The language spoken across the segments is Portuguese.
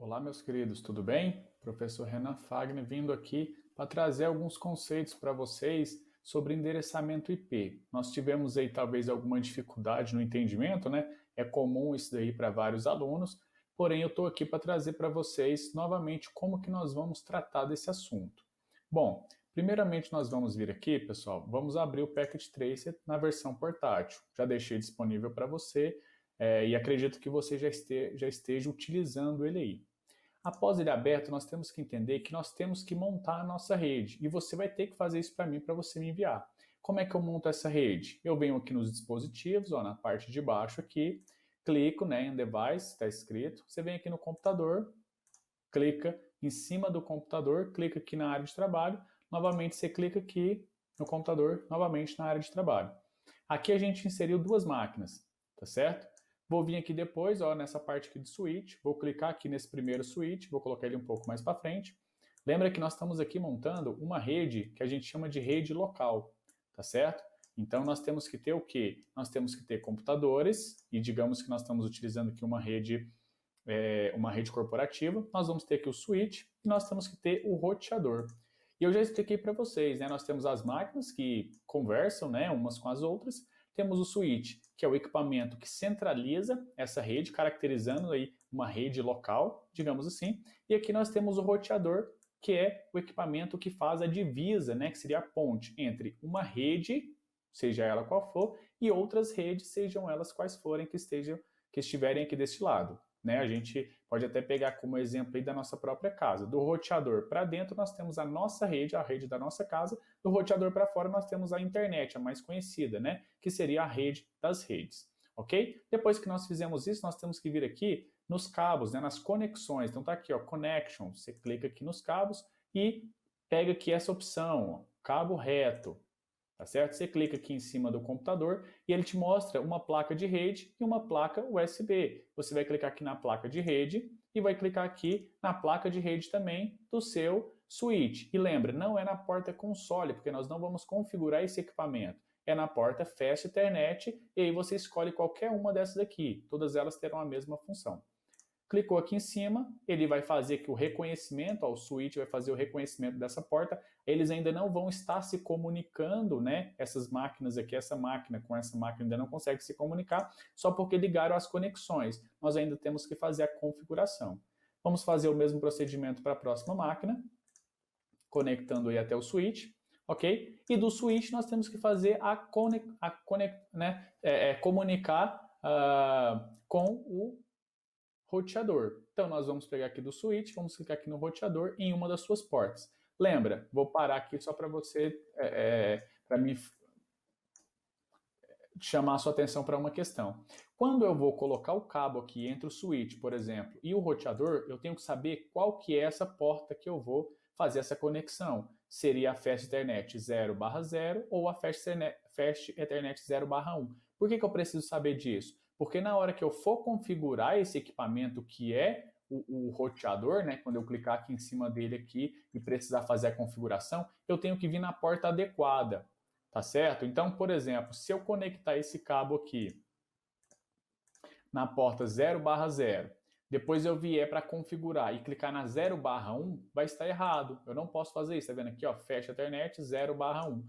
Olá, meus queridos, tudo bem? Professor Renan Fagner vindo aqui para trazer alguns conceitos para vocês sobre endereçamento IP. Nós tivemos aí talvez alguma dificuldade no entendimento, né? É comum isso daí para vários alunos, porém eu estou aqui para trazer para vocês novamente como que nós vamos tratar desse assunto. Bom, primeiramente nós vamos vir aqui, pessoal, vamos abrir o Packet Tracer na versão portátil. Já deixei disponível para você e acredito que você já esteja utilizando ele aí. Após ele aberto, nós temos que entender que nós temos que montar a nossa rede. E você vai ter que fazer isso para mim, para você me enviar. Como é que eu monto essa rede? Eu venho aqui nos dispositivos, ó, na parte de baixo aqui, clico, né, em Device, está escrito. Você vem aqui no computador, clica em cima do computador, clica aqui na área de trabalho. Novamente, você clica aqui no computador, novamente na área de trabalho. Aqui a gente inseriu duas máquinas, tá certo? Vou vir aqui depois, ó, nessa parte aqui de switch, vou clicar aqui nesse primeiro switch, vou colocar ele um pouco mais para frente. Lembra que nós estamos aqui montando uma rede que a gente chama de rede local, tá certo? Então nós temos que ter o quê? Nós temos que ter computadores, e digamos que nós estamos utilizando aqui uma rede corporativa, nós vamos ter aqui o switch e nós temos que ter o roteador. E eu já expliquei para vocês, né? Nós temos as máquinas que conversam, né, umas com as outras. Temos o switch, que é o equipamento que centraliza essa rede, caracterizando aí uma rede local, digamos assim. E aqui nós temos o roteador, que é o equipamento que faz a divisa, né, que seria a ponte entre uma rede, seja ela qual for, e outras redes, sejam elas quais forem que estiverem aqui deste lado. Né? A gente pode até pegar como exemplo aí da nossa própria casa. Do roteador para dentro nós temos a nossa rede, a rede da nossa casa. Do roteador para fora nós temos a internet, a mais conhecida, né? Que seria a rede das redes. Ok? Depois que nós fizemos isso, nós temos que vir aqui nos cabos, né? Nas conexões. Então tá aqui, ó, Connection. Você clica aqui nos cabos e pega aqui essa opção, ó, cabo reto. Tá certo? Você clica aqui em cima do computador e ele te mostra uma placa de rede e uma placa USB. Você vai clicar aqui na placa de rede e vai clicar aqui na placa de rede também do seu switch. E lembra, não é na porta console, porque nós não vamos configurar esse equipamento. É na porta Fast Ethernet e aí você escolhe qualquer uma dessas aqui. Todas elas terão a mesma função. Clicou aqui em cima, ele vai fazer aqui o reconhecimento, ó, o switch vai fazer o reconhecimento dessa porta. Eles ainda não vão estar se comunicando, né? Essas máquinas aqui, essa máquina com essa máquina ainda não consegue se comunicar, só porque ligaram as conexões. Nós ainda temos que fazer a configuração. Vamos fazer o mesmo procedimento para a próxima máquina, conectando aí até o switch, ok? E do switch nós temos que fazer comunicar com o roteador. Então nós vamos pegar aqui do switch, vamos clicar aqui no roteador em uma das suas portas. Lembra, vou parar aqui só para você, para me chamar a sua atenção para uma questão. Quando eu vou colocar o cabo aqui entre o switch, por exemplo, e o roteador, eu tenho que saber qual que é essa porta que eu vou fazer essa conexão. Seria a Fast Ethernet 0/0 ou a Fast Ethernet 0/1. Por que eu preciso saber disso? Porque na hora que eu for configurar esse equipamento que é o roteador, né, quando eu clicar aqui em cima dele aqui e precisar fazer a configuração, eu tenho que vir na porta adequada, tá certo? Então, por exemplo, se eu conectar esse cabo aqui na porta 0/0, depois eu vier para configurar e clicar na 0/1, vai estar errado. Eu não posso fazer isso, tá vendo aqui, ó, Fast Ethernet 0/1.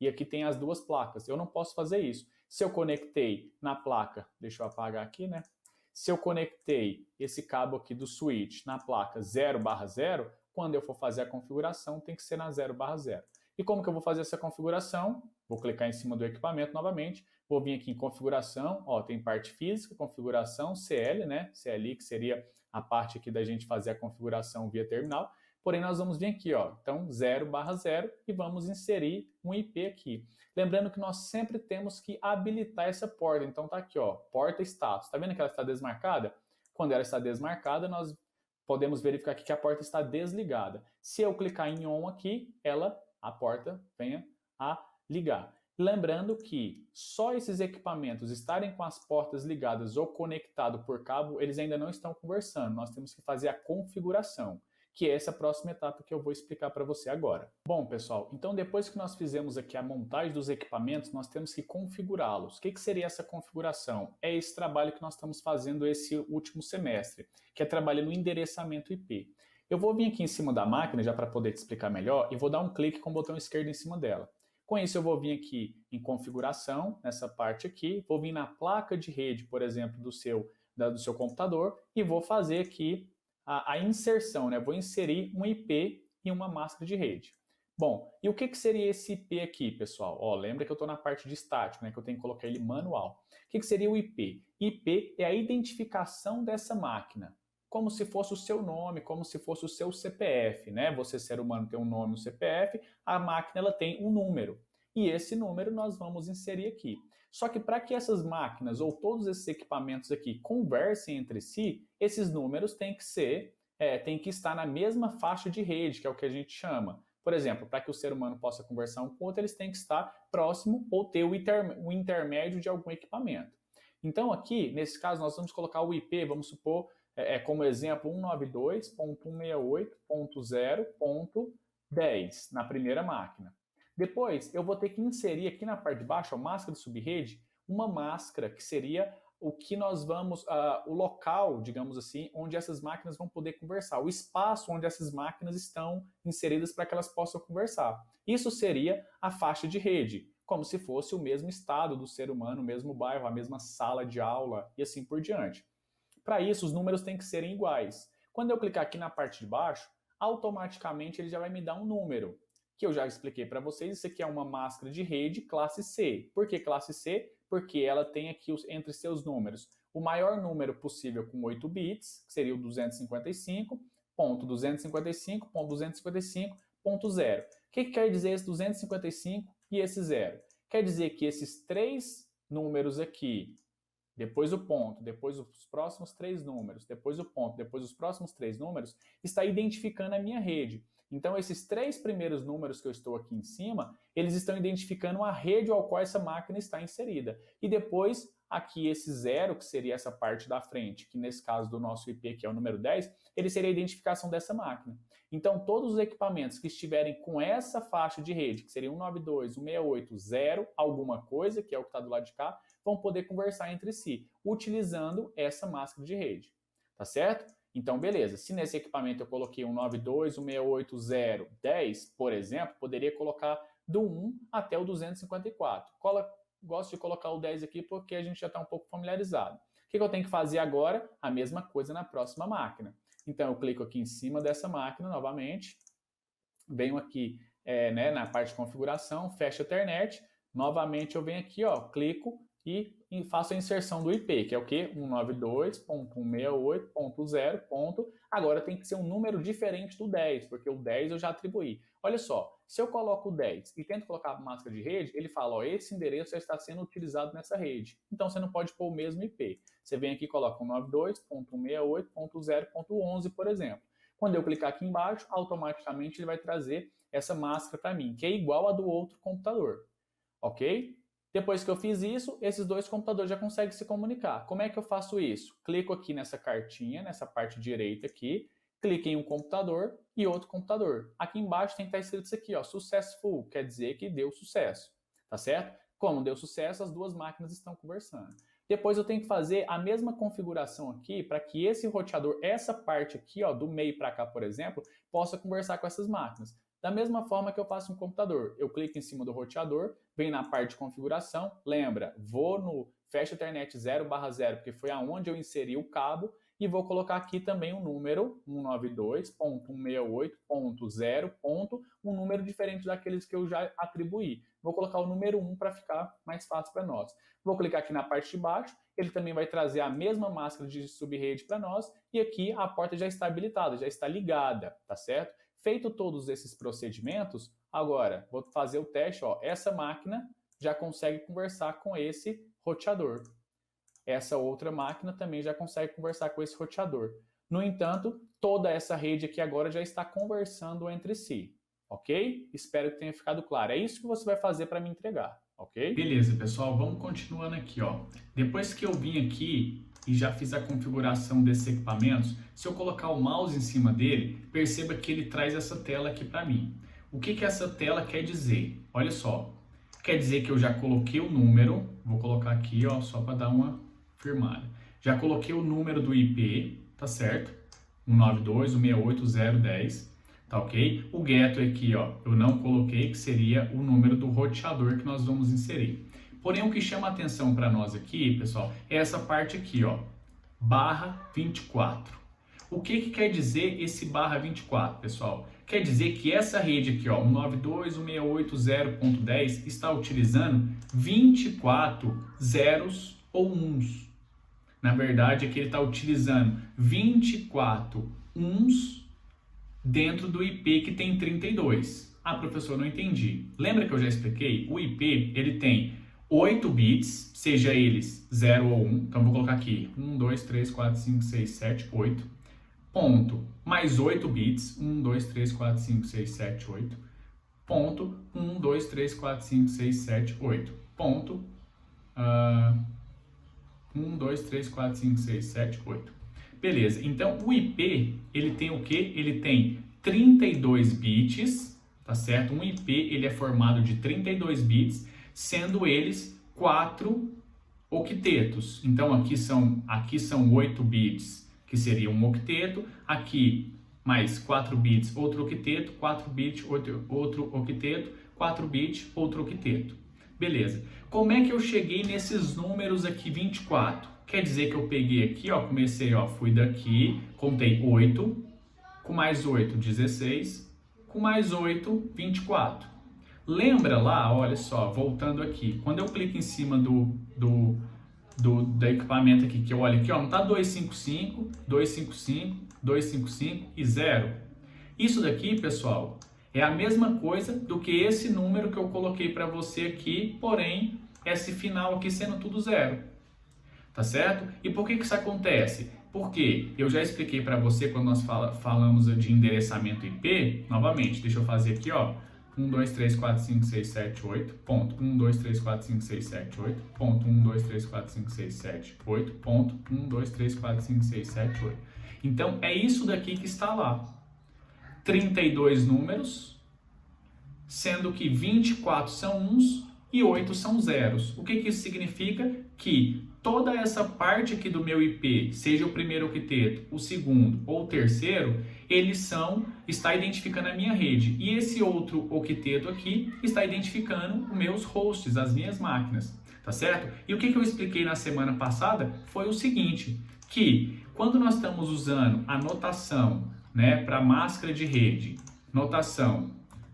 E aqui tem as duas placas. Eu não posso fazer isso. Se eu conectei na placa, deixa eu apagar aqui, né? Se eu conectei esse cabo aqui do switch na placa 0/0, quando eu for fazer a configuração, tem que ser na 0/0. E como que eu vou fazer essa configuração? Vou clicar em cima do equipamento novamente, vou vir aqui em configuração, ó, tem parte física, configuração, CL, né? CLI, que seria a parte aqui da gente fazer a configuração via terminal. Porém, nós vamos vir aqui, ó, então 0/0 e vamos inserir um IP aqui. Lembrando que nós sempre temos que habilitar essa porta. Então tá aqui, ó, porta status. Tá vendo que ela está desmarcada? Quando ela está desmarcada, nós podemos verificar aqui que a porta está desligada. Se eu clicar em on aqui, a porta venha a ligar. Lembrando que só esses equipamentos estarem com as portas ligadas ou conectados por cabo, eles ainda não estão conversando. Nós temos que fazer a configuração, que é essa próxima etapa que eu vou explicar para você agora. Bom, pessoal, então depois que nós fizemos aqui a montagem dos equipamentos, nós temos que configurá-los. O que seria essa configuração? É esse trabalho que nós estamos fazendo esse último semestre, que é trabalhar no endereçamento IP. Eu vou vir aqui em cima da máquina, já para poder te explicar melhor, e vou dar um clique com o botão esquerdo em cima dela. Com isso, eu vou vir aqui em configuração, nessa parte aqui, vou vir na placa de rede, por exemplo, do seu computador, e vou fazer aqui a inserção, né? Vou inserir um IP e uma máscara de rede. Bom, e o que seria esse IP aqui, pessoal? Ó, lembra que eu estou na parte de estático, né? Que eu tenho que colocar ele manual. O que seria o IP? IP é a identificação dessa máquina, como se fosse o seu nome, como se fosse o seu CPF, né? Você, ser humano, tem um nome, um CPF, a máquina ela tem um número. E esse número nós vamos inserir aqui. Só que para que essas máquinas ou todos esses equipamentos aqui conversem entre si, esses números têm que estar na mesma faixa de rede, que é o que a gente chama. Por exemplo, para que o ser humano possa conversar um com o outro, eles têm que estar próximo ou ter o intermédio de algum equipamento. Então aqui, nesse caso, nós vamos colocar o IP, vamos supor, como exemplo, 192.168.0.10 na primeira máquina. Depois, eu vou ter que inserir aqui na parte de baixo, a máscara de subrede, uma máscara que seria o que nós vamos, o local, digamos assim, onde essas máquinas vão poder conversar, o espaço onde essas máquinas estão inseridas para que elas possam conversar. Isso seria a faixa de rede, como se fosse o mesmo estado do ser humano, o mesmo bairro, a mesma sala de aula e assim por diante. Para isso, os números têm que serem iguais. Quando eu clicar aqui na parte de baixo, automaticamente ele já vai me dar um número, que eu já expliquei para vocês. Isso aqui é uma máscara de rede classe C. Por que classe C? Porque ela tem aqui entre seus números o maior número possível com 8 bits, que seria o 255.255.255.0. O que quer dizer esse 255 e esse 0? Quer dizer que esses três números aqui, depois o ponto, depois os próximos três números, depois o ponto, depois os próximos três números, está identificando a minha rede. Então, esses três primeiros números que eu estou aqui em cima, eles estão identificando a rede ao qual essa máquina está inserida. E depois, aqui esse 0, que seria essa parte da frente, que nesse caso do nosso IP, que é o número 10, ele seria a identificação dessa máquina. Então, todos os equipamentos que estiverem com essa faixa de rede, que seria 192, 168, 0, alguma coisa, que é o que está do lado de cá, vão poder conversar entre si, utilizando essa máscara de rede. Tá certo? Então, beleza. Se nesse equipamento eu coloquei 192, 168, 0, 10, por exemplo, poderia colocar do 1 até o 254. Gosto de colocar o 10 aqui porque a gente já está um pouco familiarizado. O que eu tenho que fazer agora? A mesma coisa na próxima máquina. Então, eu clico aqui em cima dessa máquina novamente, venho aqui na parte de configuração, fecho a Ethernet, novamente eu venho aqui, ó, clico e faço a inserção do IP, que é o quê? 192.168.0. Agora tem que ser um número diferente do 10, porque o 10 eu já atribuí. Olha só, se eu coloco o 10 e tento colocar a máscara de rede, ele fala, ó, esse endereço já está sendo utilizado nessa rede. Então você não pode pôr o mesmo IP. Você vem aqui e coloca 192.168.0.11, por exemplo. Quando eu clicar aqui embaixo, automaticamente ele vai trazer essa máscara para mim, que é igual a do outro computador. Ok? Depois que eu fiz isso, esses dois computadores já conseguem se comunicar. Como é que eu faço isso? Clico aqui nessa cartinha, nessa parte direita aqui, clico em um computador e outro computador. Aqui embaixo tem que estar escrito isso aqui, ó, successful, quer dizer que deu sucesso, tá certo? Como deu sucesso, as duas máquinas estão conversando. Depois eu tenho que fazer a mesma configuração aqui para que esse roteador, essa parte aqui, ó, do meio para cá, por exemplo, possa conversar com essas máquinas. Da mesma forma que eu faço no computador, eu clico em cima do roteador, venho na parte de configuração, lembra, vou no fecha Ethernet 0/0, porque foi aonde eu inseri o cabo, e vou colocar aqui também o número 192.168.0. Um número diferente daqueles que eu já atribuí. Vou colocar o número 1 para ficar mais fácil para nós. Vou clicar aqui na parte de baixo, ele também vai trazer a mesma máscara de subrede para nós, e aqui a porta já está habilitada, já está ligada, tá certo? Feito todos esses procedimentos, agora vou fazer o teste, ó, essa máquina já consegue conversar com esse roteador. Essa outra máquina também já consegue conversar com esse roteador. No entanto, toda essa rede aqui agora já está conversando entre si, ok? Espero que tenha ficado claro. É isso que você vai fazer para me entregar, ok? Beleza, pessoal, vamos continuando aqui, ó. Depois que eu vim aqui e já fiz a configuração desses equipamentos, se eu colocar o mouse em cima dele, perceba que ele traz essa tela aqui para mim. O que essa tela quer dizer? Olha só, quer dizer que eu já coloquei o número, vou colocar aqui ó, só para dar uma firmada. Já coloquei o número do IP, tá certo? 192.168.0.10, tá ok? O gateway aqui ó, eu não coloquei, que seria o número do roteador que nós vamos inserir. Porém, o que chama a atenção para nós aqui, pessoal, é essa parte aqui, ó, /24. O que quer dizer esse /24, pessoal? Quer dizer que essa rede aqui, ó, 192.168.0.10, está utilizando 24 zeros ou uns. Na verdade, aqui ele está utilizando 24 uns dentro do IP que tem 32. Ah, professor, não entendi. Lembra que eu já expliquei? O IP, ele tem 8 bits, seja eles 0 ou 1, então vou colocar aqui 1, 2, 3, 4, 5, 6, 7, 8, ponto, mais 8 bits, 1, 2, 3, 4, 5, 6, 7, 8, ponto, 1, 2, 3, 4, 5, 6, 7, 8, ponto, 1, 2, 3, 4, 5, 6, 7, 8. Beleza, então o IP, ele tem o quê? Ele tem 32 bits, tá certo? Um IP, ele é formado de 32 bits, sendo eles 4 octetos. Então aqui são 8 bits, que seria um octeto, aqui mais 4 bits, outro octeto, 4 bits, outro octeto, 4 bits, outro octeto. Beleza. Como é que eu cheguei nesses números aqui 24? Quer dizer que eu peguei aqui, ó, comecei, ó, fui daqui, contei 8, com mais 8, 16, com mais 8, 24. Lembra lá, olha só, voltando aqui, quando eu clico em cima do equipamento aqui, que eu olho aqui, ó, não tá 255, 255, 255 e 0. Isso daqui, pessoal, é a mesma coisa do que esse número que eu coloquei para você aqui, porém, esse final aqui sendo tudo 0. Tá certo? E por que isso acontece? Porque eu já expliquei para você quando nós falamos de endereçamento IP, novamente, deixa eu fazer aqui, ó, 1, 2, 3, 4, 5, 6, 7, 8, ponto, 1, 2, 3, 4, 5, 6, 7, 8, ponto, 1, 2, 3, 4, 5, 6, 7, 8, ponto, 1, 2, 3, 4, 5, 6, 7, 8. Então, é isso daqui que está lá. 32 números, sendo que 24 são uns e 8 são zeros. O que isso significa? Que toda essa parte aqui do meu IP, seja o primeiro octeto, o segundo ou o terceiro, está identificando a minha rede. E esse outro octeto aqui está identificando os meus hosts, as minhas máquinas. Tá certo? E o que eu expliquei na semana passada foi o seguinte, que quando nós estamos usando a notação, né, para máscara de rede, notação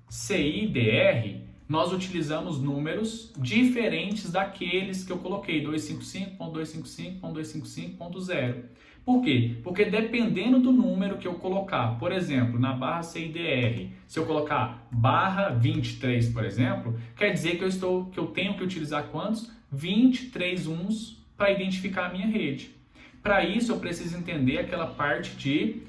CIDR, nós utilizamos números diferentes daqueles que eu coloquei, 255.255.255.0. Por quê? Porque dependendo do número que eu colocar, por exemplo, na barra CIDR, se eu colocar barra 23, por exemplo, quer dizer que eu tenho que utilizar quantos? 23 uns para identificar a minha rede. Para isso, eu preciso entender aquela parte de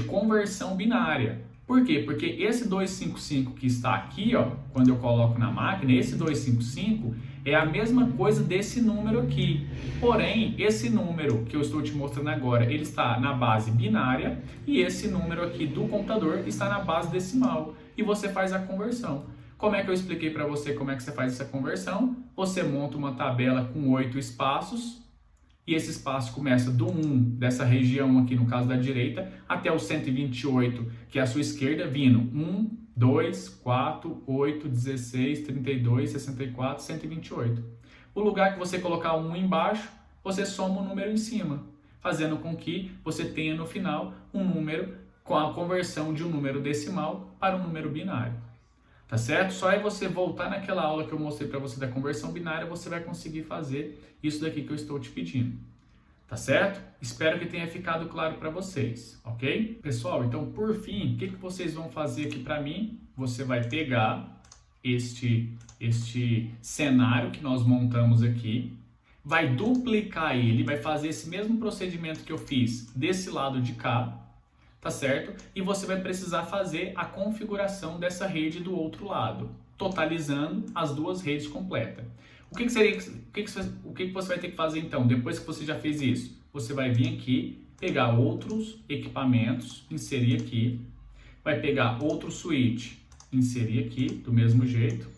conversão binária. Por quê? Porque esse 255 que está aqui, ó, quando eu coloco na máquina, esse 255 é a mesma coisa desse número aqui. Porém, esse número que eu estou te mostrando agora, ele está na base binária e esse número aqui do computador está na base decimal. E você faz a conversão. Como é que eu expliquei para você como é que você faz essa conversão? Você monta uma tabela com 8 espaços. E esse espaço começa do 1 dessa região aqui, no caso da direita, até o 128, que é a sua esquerda, vindo 1, 2, 4, 8, 16, 32, 64, 128. O lugar que você colocar 1 embaixo, você soma o número em cima, fazendo com que você tenha no final um número com a conversão de um número decimal para um número binário. Tá certo? Só é você voltar naquela aula que eu mostrei para você da conversão binária, você vai conseguir fazer isso daqui que eu estou te pedindo. Tá certo? Espero que tenha ficado claro para vocês, ok? Pessoal, então por fim, o que vocês vão fazer aqui para mim? Você vai pegar este cenário que nós montamos aqui, vai duplicar ele, vai fazer esse mesmo procedimento que eu fiz desse lado de cá, tá certo? E você vai precisar fazer a configuração dessa rede do outro lado, totalizando as duas redes completas. O que você vai ter que fazer então, depois que você já fez isso? Você vai vir aqui, pegar outros equipamentos, inserir aqui, vai pegar outro switch, inserir aqui do mesmo jeito,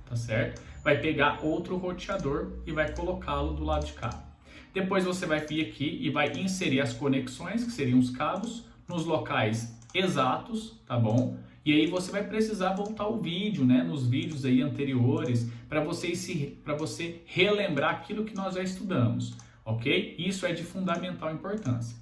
tá certo? Vai pegar outro roteador e vai colocá-lo do lado de cá. Depois você vai vir aqui e vai inserir as conexões, que seriam os cabos, nos locais exatos, tá bom? E aí você vai precisar voltar ao vídeo, né? Nos vídeos aí anteriores, para você relembrar aquilo que nós já estudamos, ok? Isso é de fundamental importância.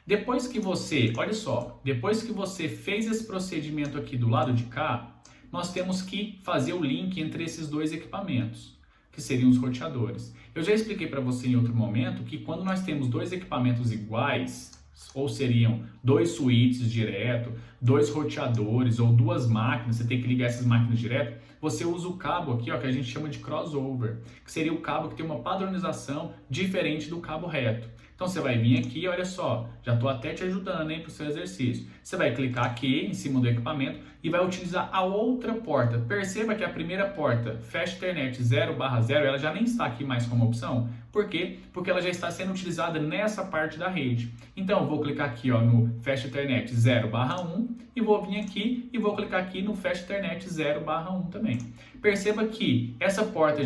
Depois que você, olha só, depois que você fez esse procedimento aqui do lado de cá, nós temos que fazer o link entre esses dois equipamentos, que seriam os roteadores. Eu já expliquei para você em outro momento que quando nós temos dois equipamentos iguais, ou seriam dois switches direto, dois roteadores ou duas máquinas, você tem que ligar essas máquinas direto, você usa o cabo aqui, ó, que a gente chama de crossover, que seria o cabo que tem uma padronização diferente do cabo reto. Então você vai vir aqui, olha só, já estou até te ajudando, hein, para o seu exercício. Você vai clicar aqui em cima do equipamento e vai utilizar a outra porta. Perceba que a primeira porta, Fast Ethernet 0/0, ela já nem está aqui mais como opção. Por quê? Porque ela já está sendo utilizada nessa parte da rede. Então eu vou clicar aqui, ó, no Fast Ethernet 0/1 e vou vir aqui e vou clicar aqui no Fast Ethernet 0/1 também. Perceba que essa porta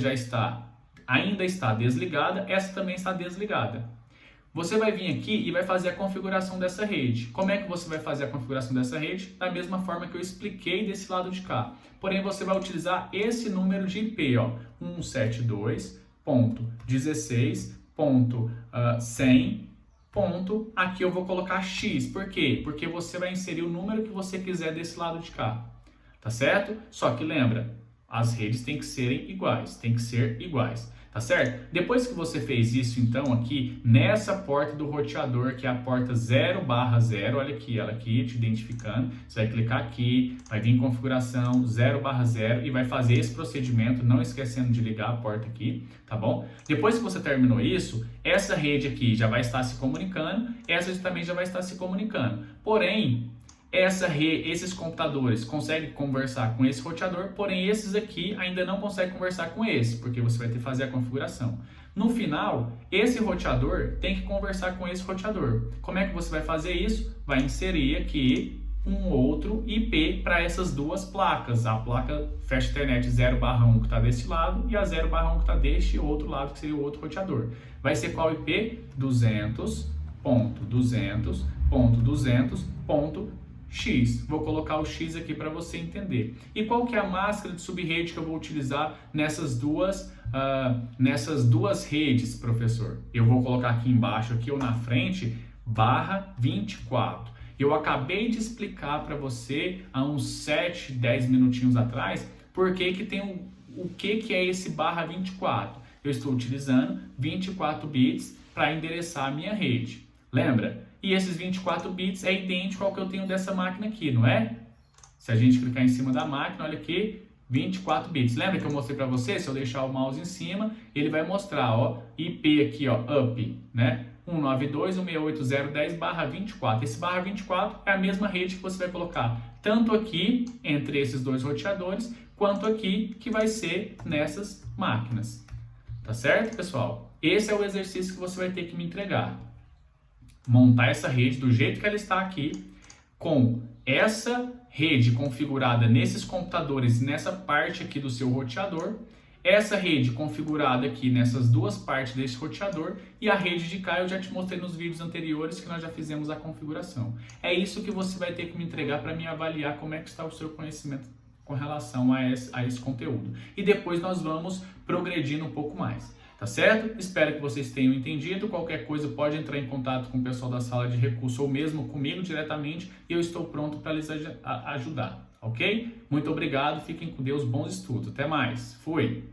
ainda está desligada, essa também está desligada. Você vai vir aqui e vai fazer a configuração dessa rede. Como é que você vai fazer a configuração dessa rede? Da mesma forma que eu expliquei desse lado de cá. Porém, você vai utilizar esse número de IP, ó, 172.16.100. Aqui eu vou colocar X. Por quê? Porque você vai inserir o número que você quiser desse lado de cá. Tá certo? Só que lembra, as redes têm que serem iguais, tem que ser iguais. Tá certo? Depois que você fez isso, então, aqui, nessa porta do roteador, que é a porta 0/0, olha aqui, ela aqui te identificando, você vai clicar aqui, vai vir em configuração 0/0 e vai fazer esse procedimento, não esquecendo de ligar a porta aqui, tá bom? Depois que você terminou isso, essa rede aqui já vai estar se comunicando, essa também já vai estar se comunicando. Porém, esses computadores conseguem conversar com esse roteador, porém esses aqui ainda não conseguem conversar com esse, porque você vai ter que fazer a configuração. No final, esse roteador tem que conversar com esse roteador. Como é que você vai fazer isso? Vai inserir aqui um outro IP para essas duas placas, a placa Fast Ethernet 0/1 que está deste lado e a 0/1 que está deste outro lado, que seria o outro roteador. Vai ser qual IP? 200.200.200.X. Vou colocar o X aqui para você entender. E qual que é a máscara de subrede que eu vou utilizar nessas duas redes, professor? Eu vou colocar aqui embaixo, aqui ou na frente, /24. Eu acabei de explicar para você há uns 7, 10 minutinhos atrás por que tem o que é esse /24. Eu estou utilizando 24 bits para endereçar a minha rede. Lembra? E esses 24 bits é idêntico ao que eu tenho dessa máquina aqui, não é? Se a gente clicar em cima da máquina, olha aqui, 24 bits. Lembra que eu mostrei para você? Se eu deixar o mouse em cima, ele vai mostrar, ó, IP aqui, ó, up, né? 192.168.0.10/24. Esse /24 é a mesma rede que você vai colocar tanto aqui, entre esses dois roteadores, quanto aqui, que vai ser nessas máquinas. Tá certo, pessoal? Esse é o exercício que você vai ter que me entregar. Montar essa rede do jeito que ela está aqui, com essa rede configurada nesses computadores, nessa parte aqui do seu roteador, essa rede configurada aqui nessas duas partes desse roteador e a rede de cá eu já te mostrei nos vídeos anteriores que nós já fizemos a configuração. É isso que você vai ter que me entregar para me avaliar como é que está o seu conhecimento com relação a esse conteúdo. E depois nós vamos progredindo um pouco mais. Tá certo? Espero que vocês tenham entendido. Qualquer coisa pode entrar em contato com o pessoal da sala de recurso ou mesmo comigo diretamente e eu estou pronto para lhes ajudar, ok? Muito obrigado, fiquem com Deus, bons estudos. Até mais. Fui!